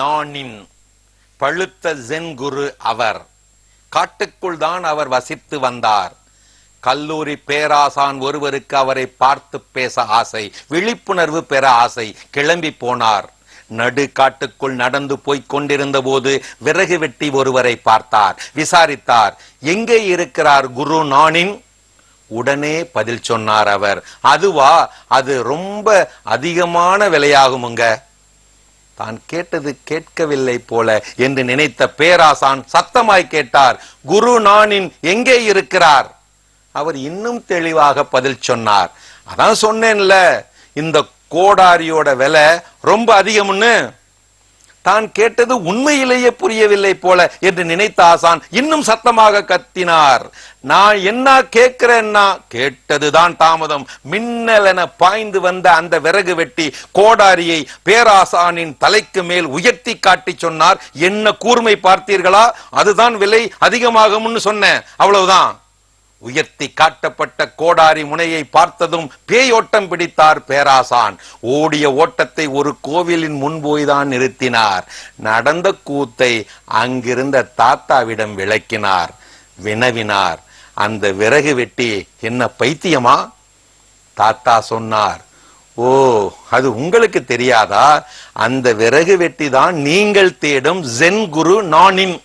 நானின் பழுத்த ஜென் குரு அவர். காட்டுக்குள் தான் அவர் வசித்து வந்தார். கல்லூரி பேராசான் ஒருவருக்கு அவரை பார்த்து பேச ஆசை, விழிப்புணர்வு பெற ஆசை. கிளம்பி போனார். நடு காட்டுக்குள் நடந்து போய்க் கொண்டிருந்த போது விறகு வெட்டி ஒருவரை பார்த்தார். விசாரித்தார், எங்கே இருக்கிறார் குரு நானின்? உடனே பதில் சொன்னார் அவர், அதுவா, அது ரொம்ப அதிகமான விலையாகுமுங்க. தான் கேட்டது கேட்கவில்லை போல என்று நினைத்த பேராசான் சத்தமாய் கேட்டார், குரு நானின் எங்கே இருக்கிறார்? அவர் இன்னும் தெளிவாக பதில் சொன்னார், அதான் சொன்னேன்ல, இந்த கோடாரியோட விலை ரொம்ப அதிகம்னு. தான் கேட்டது உண்மையிலேயே புரியவில்லை போல என்று நினைத்த ஆசான் இன்னும் சத்தமாக கத்தினார், நான் என்ன கேட்கிறேன்னா? கேட்டதுதான் தாமதம். மின்னல் என பாய்ந்து வந்த அந்த விறகு வெட்டி கோடாரியை பேராசானின் தலைக்கு மேல் உயர்த்தி காட்டி சொன்னார், என்ன கூர்மை பார்த்தீர்களா? அதுதான் விலை அதிகமாகும்னு சொன்னேன், அவ்வளவுதான். உயர்த்தி காட்டப்பட்ட கோடாரி முனையை பார்த்ததும் பேயோட்டம் பிடித்தார் பேராசான். ஓடிய ஓட்டத்தை ஒரு கோவிலின் முன்போய்தான் நிறுத்தினார். நடந்த கூத்தை அங்கிருந்த தாத்தாவிடம் விளக்கினார். வினவினார், அந்த விறகு வெட்டி என்ன பைத்தியமா? தாத்தா சொன்னார், ஓ, அது உங்களுக்கு தெரியாதா? அந்த விறகு வெட்டி தான் நீங்கள் தேடும் ஜென் குரு நானின்.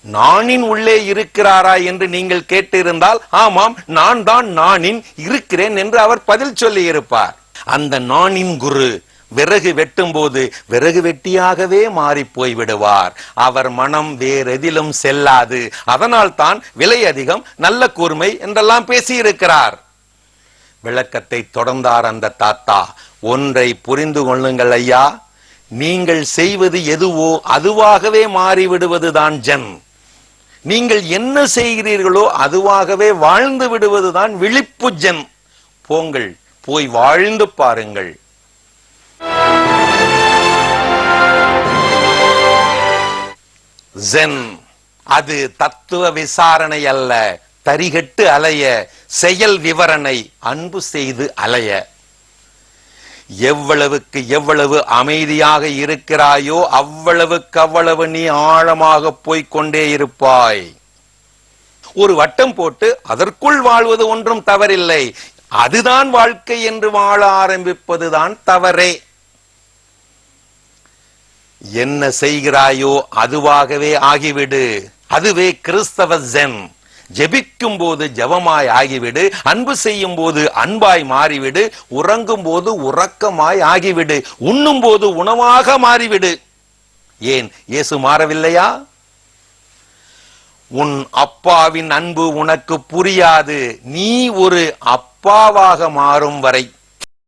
நானின் உள்ளே இருக்கிறாரா என்று நீங்கள் கேட்டிருந்தால், ஆமாம், நான் தான் நானின் இருக்கிறேன் என்று அவர் பதில் சொல்லி இருப்பார். அந்த நானின் குரு விறகு வெட்டும் போது விறகு வெட்டியாகவே மாறி போய் விடுவார். அவர் மனம் வேறெதிலும் செல்லாது. அதனால் தான் விலை அதிகம், நல்ல கூர்மை என்றெல்லாம் பேசியிருக்கிறார். விளக்கத்தை தொடர்ந்தார் அந்த தாத்தா. ஒன்றை புரிந்து கொள்ளுங்கள் ஐயா, நீங்கள் செய்வது எதுவோ அதுவாகவே மாறிவிடுவதுதான் ஜென். நீங்கள் என்ன செய்கிறீர்களோ அதுவாகவே வாழ்ந்து விடுவதுதான் விழிப்பு ஜென். போங்கள், போய் வாழ்ந்து பாருங்கள். ஜென் அது தத்துவ விசாரணை அல்ல, தரிகட்டு அலைய, செயல் விவரணை, அன்பு செய்து அலைய. எவ்வளவுக்கு எவ்வளவு அமைதியாக இருக்கிறாயோ அவ்வளவுக்கு அவ்வளவு நீ ஆழமாக போய்கொண்டே இருப்பாய். ஒரு வட்டம் போட்டு அதற்குள் வாழ்வது ஒன்றும் தவறில்லை. அதுதான் வாழ்க்கை என்று வாழ ஆரம்பிப்பதுதான் தவறே. என்ன செய்கிறாயோ அதுவாகவே ஆகிவிடு. அதுவே கிறிஸ்தவ ஜென். ஜெபிக்கும் போது ஜெபமாய் ஆகிவிடு, அன்பு செய்யும் போது அன்பாய் மாறிவிடு, உறங்கும் போது உறக்கமாய் ஆகிவிடு, உண்ணும் போது உணவாக மாறிவிடு. ஏன் இயேசு மாறவில்லையா? உன் அப்பாவின் அன்பு உனக்கு புரியாது, நீ ஒரு அப்பாவாக மாறும் வரை.